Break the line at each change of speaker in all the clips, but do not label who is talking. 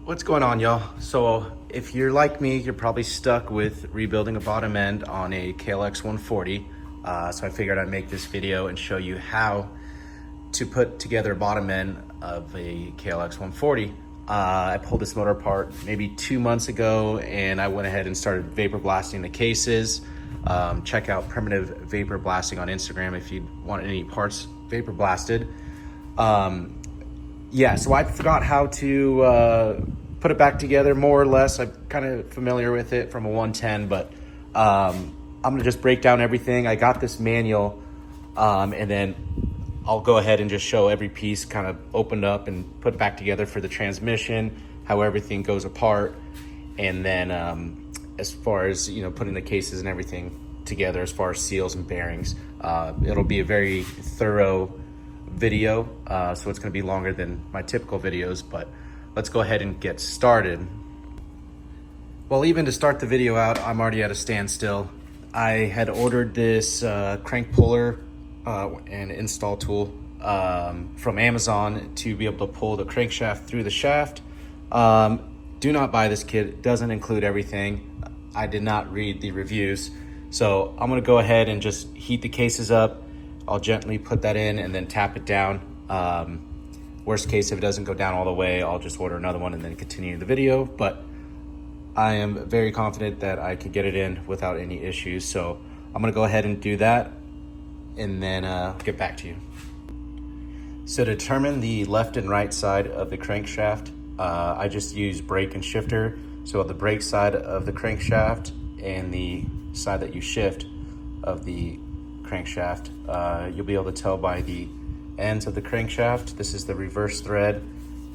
What's going on, y'all? So if you're like me, you're probably stuck with rebuilding a bottom end on a KLX140. So I figured I'd make this video and show you how to put together a bottom end of a KLX140. I pulled this motor apart maybe 2 months ago, and I went ahead and started vapor blasting the cases. Check out Primitive Vapor Blasting on Instagram if you want any parts vapor blasted. Yeah, so I forgot how to put it back together, more or less. I'm kind of familiar with it from a 110, but I'm gonna just break down everything. I got this manual, and then I'll go ahead and just show every piece kind of opened up and put back together for the transmission, how everything goes apart. And then as far as, putting the cases and everything together, as far as seals and bearings, it'll be a very thorough video, so it's going to be longer than my typical videos, but let's go ahead and get started. Well, even to start the video out, I'm already at a standstill. I had ordered this crank puller and install tool from Amazon to be able to pull the crankshaft through the shaft. Do not buy this kit. It doesn't include everything. I did not read the reviews, so I'm going to go ahead and just heat the cases up. I'll gently put that in and then tap it down. Worst case, if it doesn't go down all the way, I'll just order another one and then continue the video. But I am very confident that I could get it in without any issues. So I'm gonna go ahead and do that and then get back to you. So to determine the left and right side of the crankshaft, I just use brake and shifter. So the brake side of the crankshaft and the side that you shift of the crankshaft, you'll be able to tell by the ends of the crankshaft. This is the reverse thread.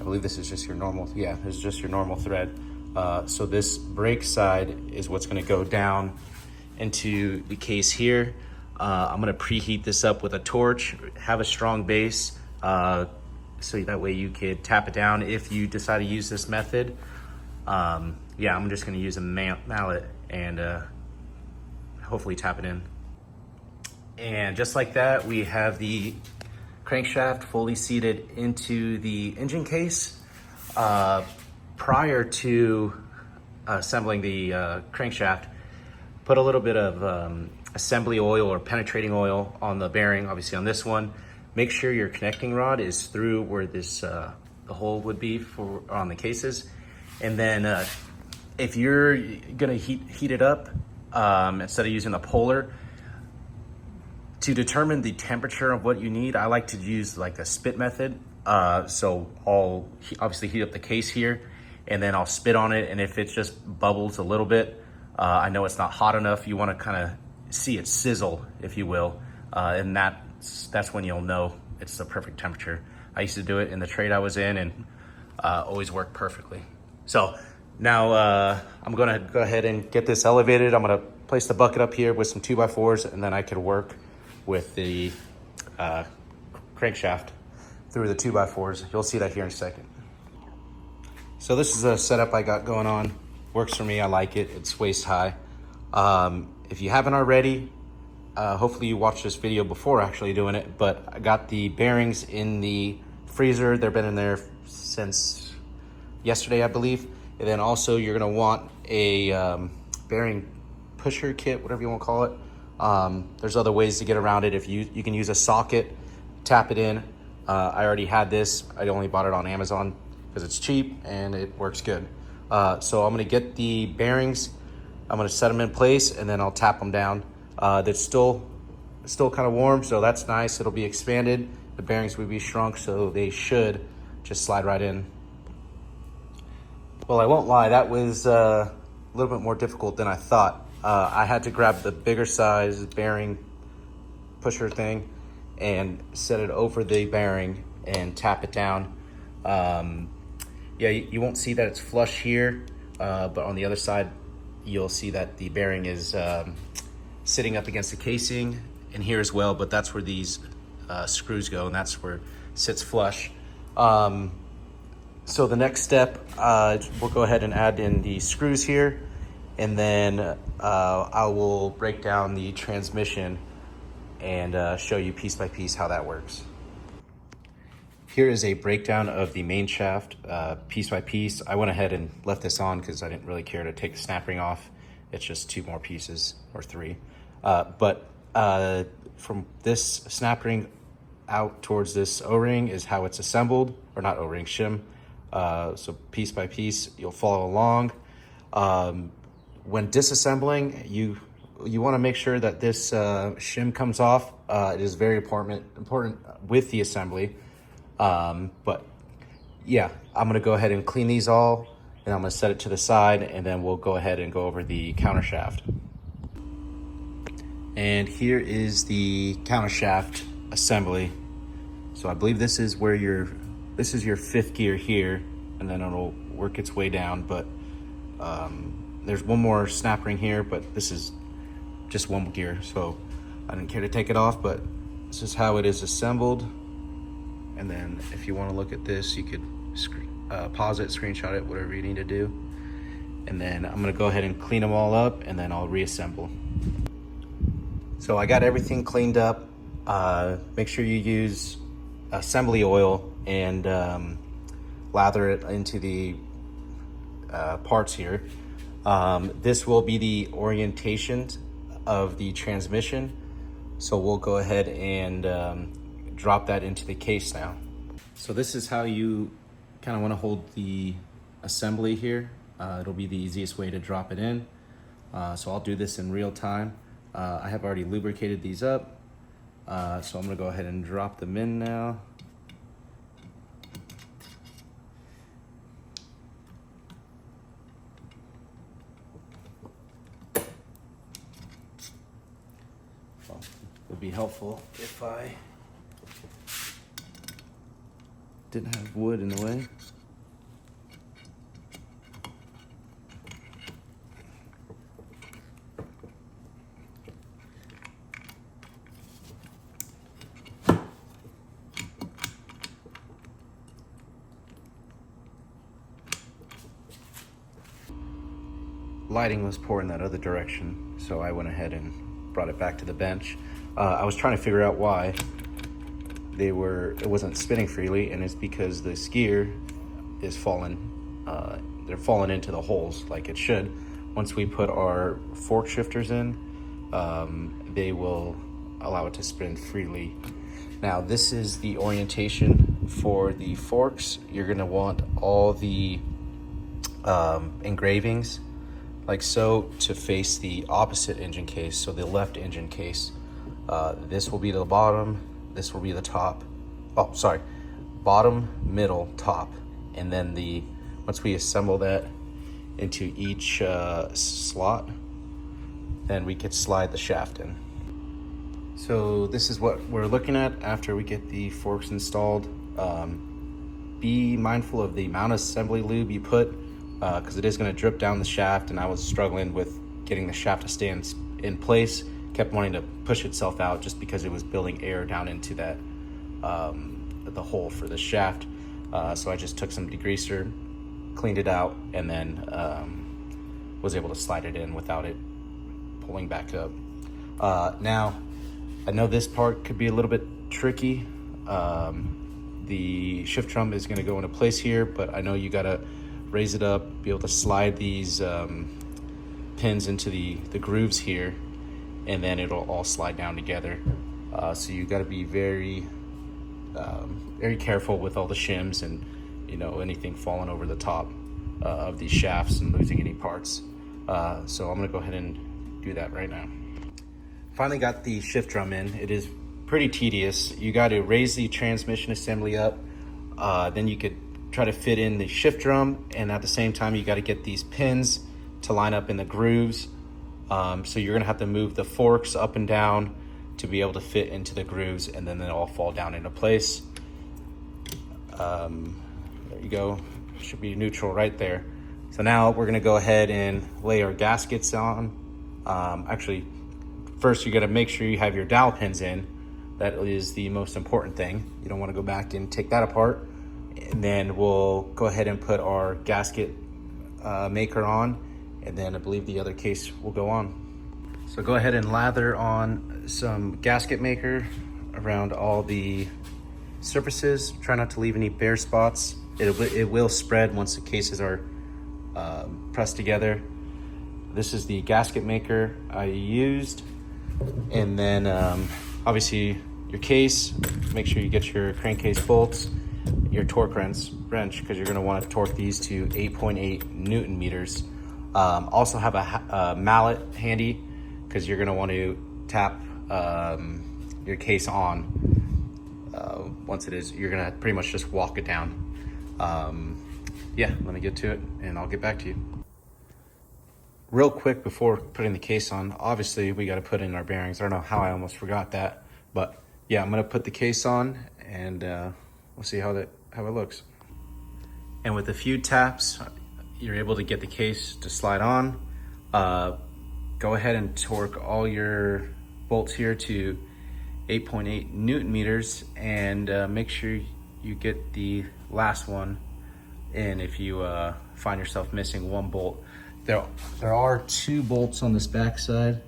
I believe this is just your normal, this is just your normal thread. So this brake side is what's gonna go down into the case here. I'm gonna preheat this up with a torch, have a strong base, so that way you could tap it down if you decide to use this method. I'm just gonna use a mallet and hopefully tap it in. And just like that, we have the crankshaft fully seated into the engine case. Prior to assembling the crankshaft, put a little bit of assembly oil or penetrating oil on the bearing, obviously on this one. Make sure your connecting rod is through where this the hole would be for on the cases. And then if you're gonna heat it up, instead of using a puller, to determine the temperature of what you need, I like to use like a spit method. So I'll obviously heat up the case here, and then I'll spit on it. And if it just bubbles a little bit, I know it's not hot enough. You want to kind of see it sizzle, if you will. And that's when you'll know it's the perfect temperature. I used to do it in the trade I was in, and always worked perfectly. So now I'm gonna go ahead and get this elevated. I'm gonna place the bucket up here with some 2x4s, and then I could work with the crankshaft through the 2x4s. You'll see that here in a second. So this is a setup I got going on. Works for me, I like it. It's waist high. If you haven't already, hopefully you watched this video before actually doing it, but I got the bearings in the freezer. They've been in there since yesterday, I believe. And then also you're gonna want a bearing pusher kit, whatever you wanna call it. There's other ways to get around it. If you can use a socket, tap it in. I already had this. I only bought it on Amazon because it's cheap and it works good. So I'm gonna get the bearings. I'm gonna set them in place and then I'll tap them down. They're still kind of warm, so that's nice. It'll be expanded. The bearings will be shrunk, so they should just slide right in. Well, I won't lie, that was a little bit more difficult than I thought. I had to grab the bigger size bearing pusher thing and set it over the bearing and tap it down. You won't see that it's flush here, but on the other side, you'll see that the bearing is sitting up against the casing, and here as well, but that's where these screws go, and that's where it sits flush. So the next step, we'll go ahead and add in the screws here, and then I will break down the transmission and show you piece by piece how that works. Here is a breakdown of the main shaft piece by piece. I went ahead and left this on because I didn't really care to take the snap ring off. It's just 2 more pieces or 3. But from this snap ring out towards this O-ring is how it's assembled, or not O-ring, shim. So piece by piece, you'll follow along. When disassembling, you want to make sure that this shim comes off. It is very important with the assembly. But yeah, I'm gonna go ahead and clean these all, and I'm gonna set it to the side, and then we'll go ahead and go over the counter shaft. And here is the counter shaft assembly. So I believe this is where this is your 5th gear here, and then it'll work its way down. But there's one more snap ring here, but this is just 1 gear, so I didn't care to take it off. But this is how it is assembled. And then if you want to look at this, you could pause it, screenshot it, whatever you need to do. And then I'm gonna go ahead and clean them all up, and then I'll reassemble. So I got everything cleaned up. Make sure you use assembly oil and lather it into the parts here. This will be the orientation of the transmission. So we'll go ahead and drop that into the case now. So this is how you kind of want to hold the assembly here. It'll be the easiest way to drop it in. So I'll do this in real time. I have already lubricated these up. So I'm gonna go ahead and drop them in now. Well, it would be helpful if I didn't have wood in the way. Lighting was poor in that other direction, so I went ahead and brought it back to the bench. I was trying to figure out why it wasn't spinning freely, and it's because the skier is falling. They're falling into the holes like it should. Once we put our fork shifters in, they will allow it to spin freely. Now this is the orientation for the forks. You're gonna want all the engravings like so to face the opposite engine case, so the left engine case. This will be the bottom, this will be the top. Oh, sorry, bottom, middle, top. And then once we assemble that into each slot, then we could slide the shaft in. So this is what we're looking at after we get the forks installed. Be mindful of the amount of assembly lube you put, because it is going to drip down the shaft, and I was struggling with getting the shaft to stay in place. Kept wanting to push itself out just because it was building air down into that the hole for the shaft. So I just took some degreaser, cleaned it out, and then was able to slide it in without it pulling back up. Now I know this part could be a little bit tricky. The shift drum is going to go into place here, but I know you got to raise it up, be able to slide these pins into the grooves here, and then it'll all slide down together. So you got to be very careful with all the shims and anything falling over the top of these shafts and losing any parts. So I'm gonna go ahead and do that right now. Finally got the shift drum in. It is pretty tedious. You got to raise the transmission assembly up, then you could try to fit in the shift drum, and at the same time you got to get these pins to line up in the grooves. So you're gonna have to move the forks up and down to be able to fit into the grooves, and then they'll all fall down into place. There you go, should be neutral right there. So now we're gonna go ahead and lay our gaskets on. Actually, first you gotta make sure you have your dowel pins in. That is the most important thing. You don't wanna go back and take that apart. And then we'll go ahead and put our gasket maker on, and then I believe the other case will go on. So go ahead and lather on some gasket maker around all the surfaces. Try not to leave any bare spots. It will spread once the cases are pressed together. This is the gasket maker I used. And then obviously your case, make sure you get your crankcase bolts, your torque wrench, because you're gonna wanna torque these to 8.8 Newton meters. Also have a mallet handy, because you're gonna want to tap your case on. Once it is, you're gonna pretty much just walk it down. Yeah, let me get to it and I'll get back to you. Real quick before putting the case on, obviously we got to put in our bearings. I don't know how I almost forgot that, but yeah, I'm gonna put the case on and we'll see how it looks. And with a few taps, you're able to get the case to slide on. Go ahead and torque all your bolts here to 8.8 Newton meters, and make sure you get the last one in if you find yourself missing one bolt. There are 2 bolts on this back side.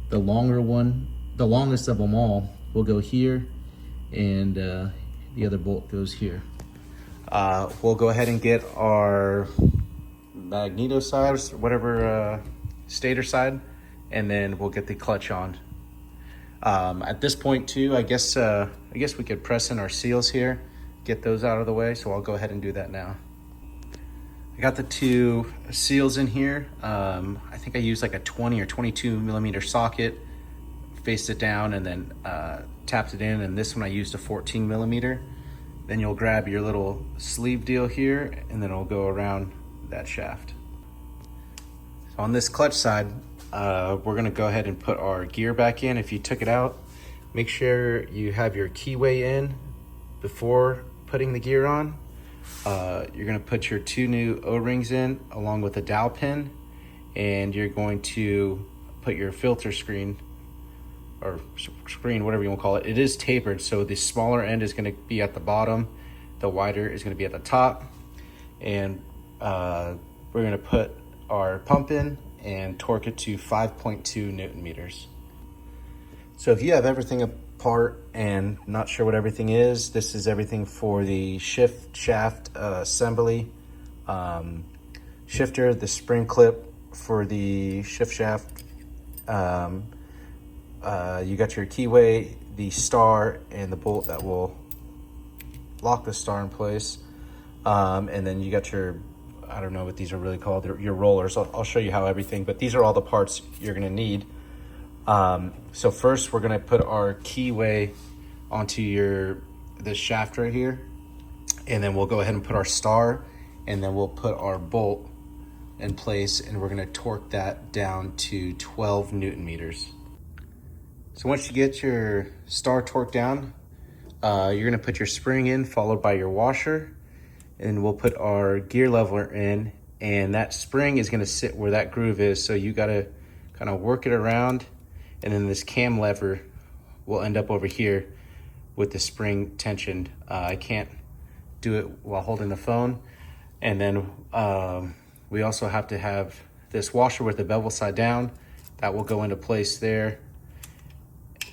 The longer one, the longest of them all, will go here, and the other bolt goes here. We'll go ahead and get our magneto side, or whatever stator side, and then we'll get the clutch on. At this point too, I guess we could press in our seals here, get those out of the way, so I'll go ahead and do that now. I got the 2 seals in here. I think I used like a 20 or 22 millimeter socket, faced it down, and then tapped it in, and this one I used a 14 millimeter. Then you'll grab your little sleeve deal here, and then it'll go around that shaft. So on this clutch side, we're gonna go ahead and put our gear back in. If you took it out, make sure you have your keyway in before putting the gear on. You're gonna put your 2 new O-rings in along with a dowel pin, and you're going to put your filter screen, or screen, whatever you want to call it. It is tapered, so the smaller end is gonna be at the bottom, the wider is gonna be at the top, and we're gonna put our pump in and torque it to 5.2 Newton meters. So if you have everything apart and not sure what everything is, this is everything for the shift shaft assembly. Shifter, the spring clip for the shift shaft. You got your keyway, the star, and the bolt that will lock the star in place. And then you got your, I don't know what these are really called, your rollers. I'll show you how everything, but these are all the parts you're gonna need. So first we're gonna put our keyway onto this shaft right here, and then we'll go ahead and put our star, and then we'll put our bolt in place, and we're gonna torque that down to 12 Newton meters. So once you get your star torqued down, you're gonna put your spring in, followed by your washer, and we'll put our gear leveler in, and that spring is gonna sit where that groove is, so you gotta kind of work it around, and then this cam lever will end up over here with the spring tensioned. I can't do it while holding the phone. And then we also have to have this washer with the bevel side down. That will go into place there,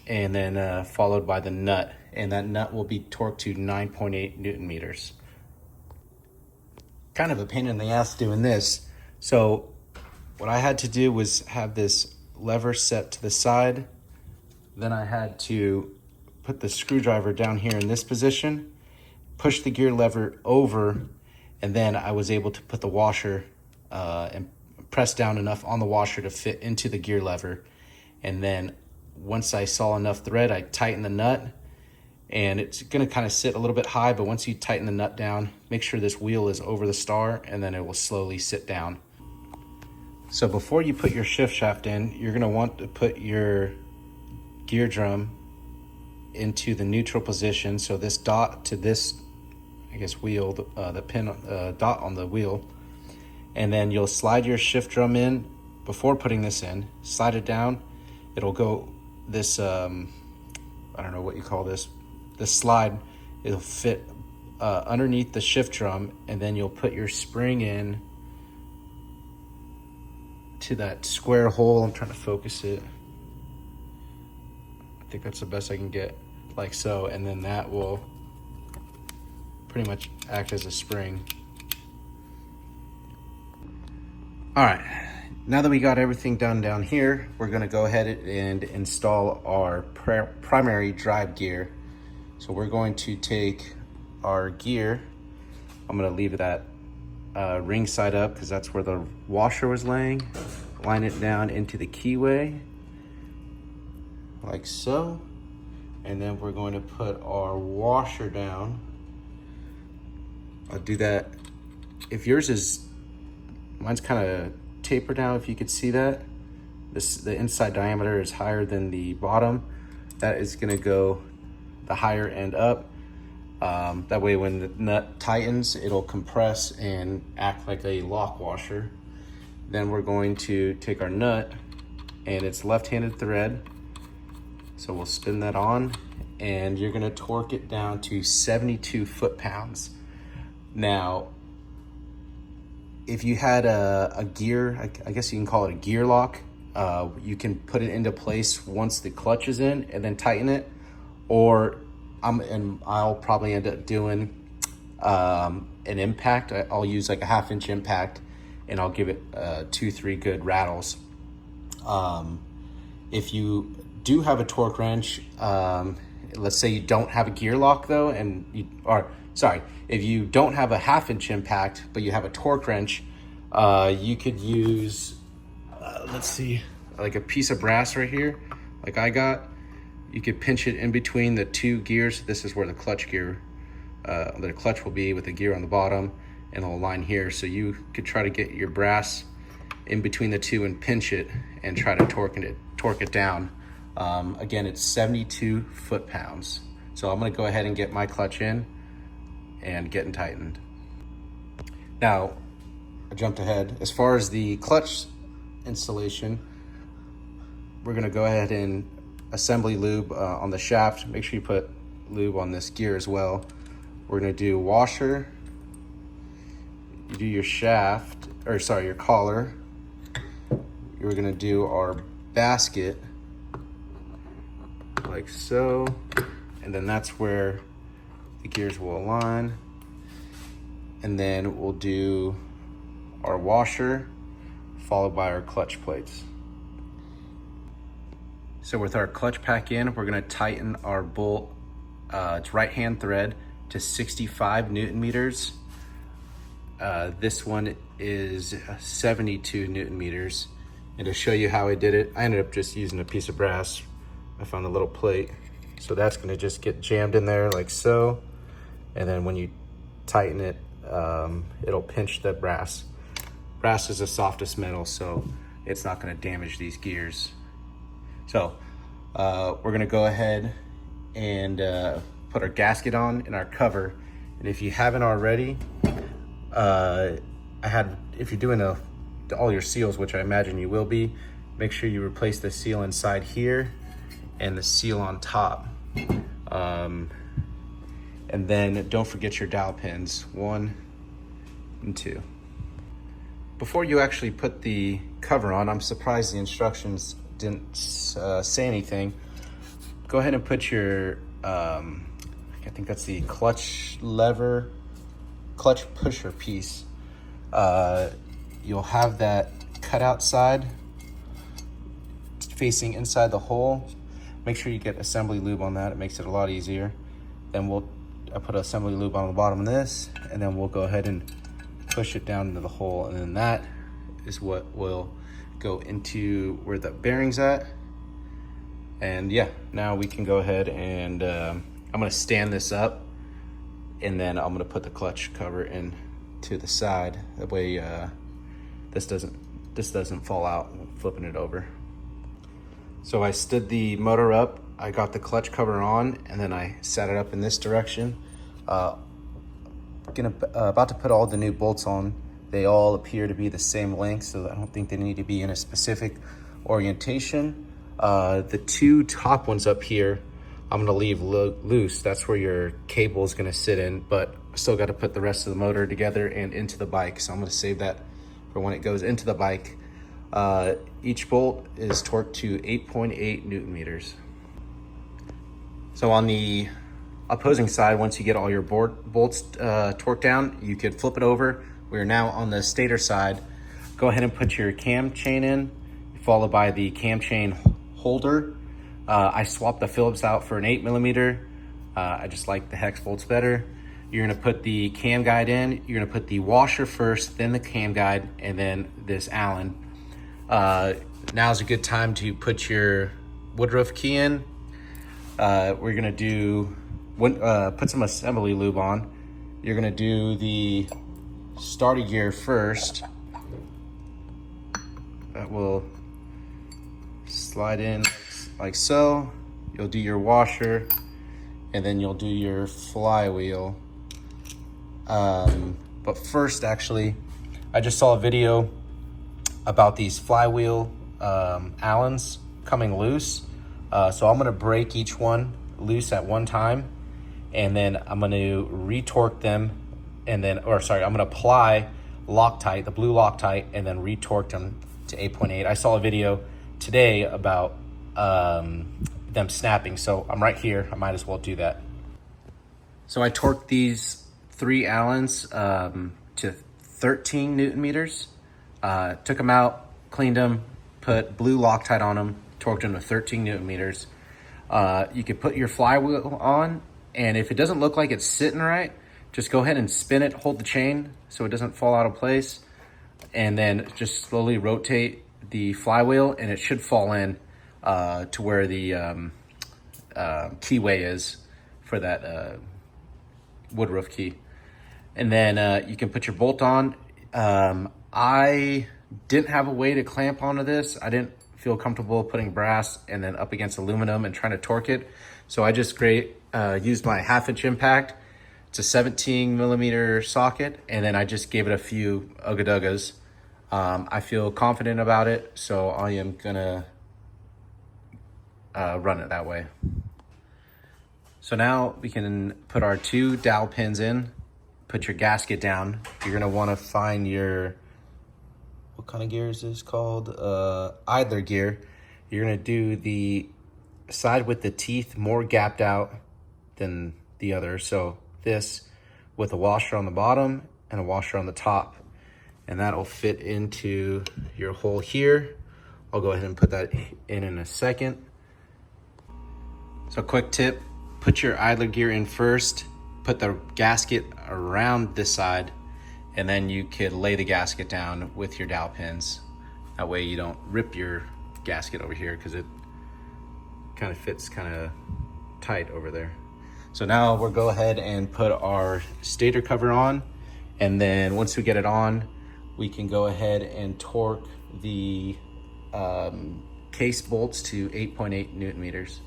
and then followed by the nut, and that nut will be torqued to 9.8 Newton meters. Kind of a pain in the ass doing this. So what I had to do was have this lever set to the side. Then I had to put the screwdriver down here in this position, push the gear lever over, and then I was able to put the washer and press down enough on the washer to fit into the gear lever. And then once I saw enough thread, I tightened the nut, and it's gonna kind of sit a little bit high, but once you tighten the nut down, make sure this wheel is over the star, and then it will slowly sit down. So before you put your shift shaft in, you're gonna want to put your gear drum into the neutral position. So this dot to this, I guess, wheel, the pin dot on the wheel. And then you'll slide your shift drum in before putting this in, slide it down. It'll go this, I don't know what you call this slide. It'll fit underneath the shift drum, and then you'll put your spring in to that square hole. I'm trying to focus it. I think that's the best I can get, like so, and then that will pretty much act as a spring. All right, now that we got everything done down here, we're gonna go ahead and install our primary drive gear. So we're going to take our gear, I'm gonna leave that ring side up because that's where the washer was laying. Line it down into the keyway, like so. And then we're going to put our washer down. I'll do that. If yours is, mine's kind of tapered down, if you could see that. The inside diameter is higher than the bottom. That is gonna go the higher end up. That way when the nut tightens, it'll compress and act like a lock washer. Then we're going to take our nut, and it's left-handed thread. So we'll spin that on, and you're gonna torque it down to 72 foot-pounds. Now, if you had a gear, I guess you can call it a gear lock, you can put it into place once the clutch is in and then tighten it. Or I'll probably end up doing an impact. I'll use like a 1/2 inch impact, and I'll give it 2-3 good rattles. If you do have a torque wrench, let's say you don't have a gear lock though, if you don't have a 1/2 inch impact, but you have a torque wrench, you could use, let's see, like a piece of brass right here, like I got. You could pinch it in between the two gears. This is where the clutch gear, the clutch will be with the gear on the bottom, and it'll line here. So you could try to get your brass in between the two and pinch it and try to torque it down. Again, it's 72 foot-pounds. So I'm gonna go ahead and get my clutch in and getting tightened. Now, I jumped ahead. As far as the clutch installation, we're gonna go ahead and assembly lube on the shaft. Make sure you put lube on this gear as well. We're gonna do washer, you do your shaft, or sorry, your collar. You're gonna do our basket, like so, and then that's where the gears will align. And then we'll do our washer, followed by our clutch plates. So with our clutch pack in, we're gonna tighten our bolt, it's right-hand thread, to 65 Newton meters. This one is 72 Newton meters. And to show you how I did it, I ended up just using a piece of brass. I found a little plate. So that's gonna just get jammed in there like so. And then when you tighten it, it'll pinch the brass. Brass is the softest metal, so it's not gonna damage these gears. So we're gonna go ahead and put our gasket on and our cover. And if you haven't already, if you're doing all your seals, which I imagine you will be, make sure you replace the seal inside here and the seal on top. And then don't forget your dowel pins, 1 and 2. Before you actually put the cover on, I'm surprised the instructions didn't say anything. Go ahead and put your, I think that's the clutch pusher piece. You'll have that cutout side facing inside the hole. Make sure you get assembly lube on that. It makes it a lot easier. Then I put assembly lube on the bottom of this, and then we'll go ahead and push it down into the hole, and then that is what will go into where the bearing's at. And yeah, now we can go ahead and I'm gonna stand this up, and then I'm gonna put the clutch cover in to the side. That way this doesn't fall out flipping it over. So I stood the motor up, I got the clutch cover on, and then I set it up in this direction. About to put all the new bolts on. They all appear to be the same length, so I don't think they need to be in a specific orientation. The 2 top ones up here, I'm gonna leave loose. That's where your cable is gonna sit in, but I still gotta put the rest of the motor together and into the bike. So I'm gonna save that for when it goes into the bike. Each bolt is torqued to 8.8 Newton meters. So on the opposing side, once you get all your bolts torqued down, you could flip it over. We're now on the stator side. Go ahead and put your cam chain in, followed by the cam chain holder. I swapped the Phillips out for an 8mm. I just like the hex bolts better. You're gonna put the cam guide in. You're gonna put the washer first, then the cam guide, and then this Allen. Now's a good time to put your Woodruff key in. We're gonna put some assembly lube on. You're gonna do the starter gear first. That will slide in like so. You'll do your washer, and then you'll do your flywheel. But first, actually, I just saw a video about these flywheel Allens coming loose. So I'm gonna break each one loose at one time, and then I'm gonna retorque them, and then, I'm gonna apply Loctite, the blue Loctite, and then retorque them to 8.8. I saw a video today about them snapping, so I'm right here. I might as well do that. So I torqued these 3 Allens to 13 Newton meters. Took them out, cleaned them, put blue Loctite on them, torqued them to 13 Newton meters. You could put your flywheel on, and if it doesn't look like it's sitting right, just go ahead and spin it, hold the chain so it doesn't fall out of place, and then just slowly rotate the flywheel, and it should fall in to where the keyway is for that Woodruff key. And then you can put your bolt on. I didn't have a way to clamp onto this. I didn't feel comfortable putting brass and then up against aluminum and trying to torque it. So I just used my 1/2-inch impact. It's a 17mm socket, and then I just gave it a few ugga-duggas. I feel confident about it, so I am gonna run it that way. So now we can put our 2 dowel pins in, put your gasket down. You're gonna wanna find your, what kind of gear is this called? Idler gear. You're gonna do the side with the teeth more gapped out than the other. So this with a washer on the bottom and a washer on the top. And that'll fit into your hole here. I'll go ahead and put that in a second. So quick tip, put your idler gear in first, put the gasket around this side, and then you could lay the gasket down with your dowel pins. That way you don't rip your gasket over here, because it kind of fits kind of tight over there. So now we'll go ahead and put our stator cover on, and then once we get it on, we can go ahead and torque the case bolts to 8.8 Newton meters.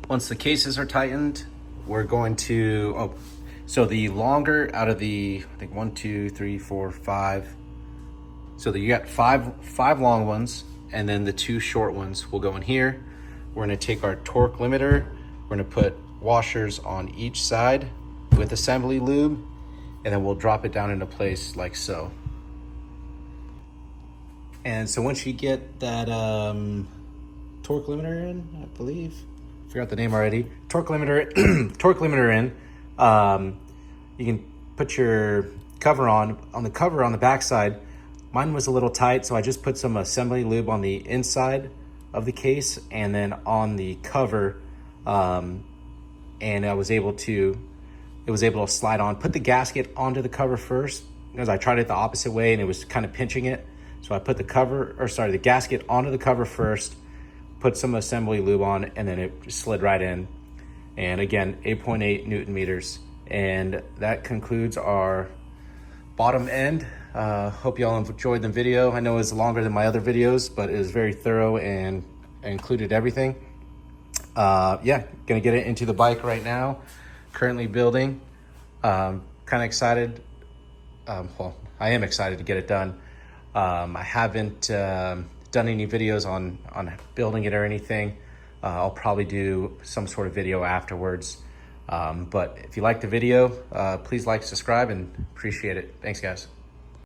Once the cases are tightened, we're going to, so the longer out of the, I think 1, 2, 3, 4, 5. So you got five long ones, and then the 2 short ones will go in here. We're gonna take our torque limiter, we're gonna put washers on each side with assembly lube, and then we'll drop it down into place like so. And so once you get that torque limiter in, I believe, forgot the name already, torque limiter in, you can put your cover on. On the cover on the back side, mine was a little tight, so I just put some assembly lube on the inside of the case and then on the cover, and it was able to slide on. Put the gasket onto the cover first, because I tried it the opposite way and it was kind of pinching it. So I put the gasket onto the cover first, put some assembly lube on, and then it slid right in. And again, 8.8 Newton meters. And that concludes our bottom end. Hope y'all enjoyed the video. I know it was longer than my other videos, but it was very thorough and included everything. Yeah, gonna get it into the bike right now. Currently building. Kind of excited. Well, I am excited to get it done. I haven't done any videos on building it or anything. I'll probably do some sort of video afterwards. But if you like the video, please like, subscribe, and appreciate it. Thanks, guys.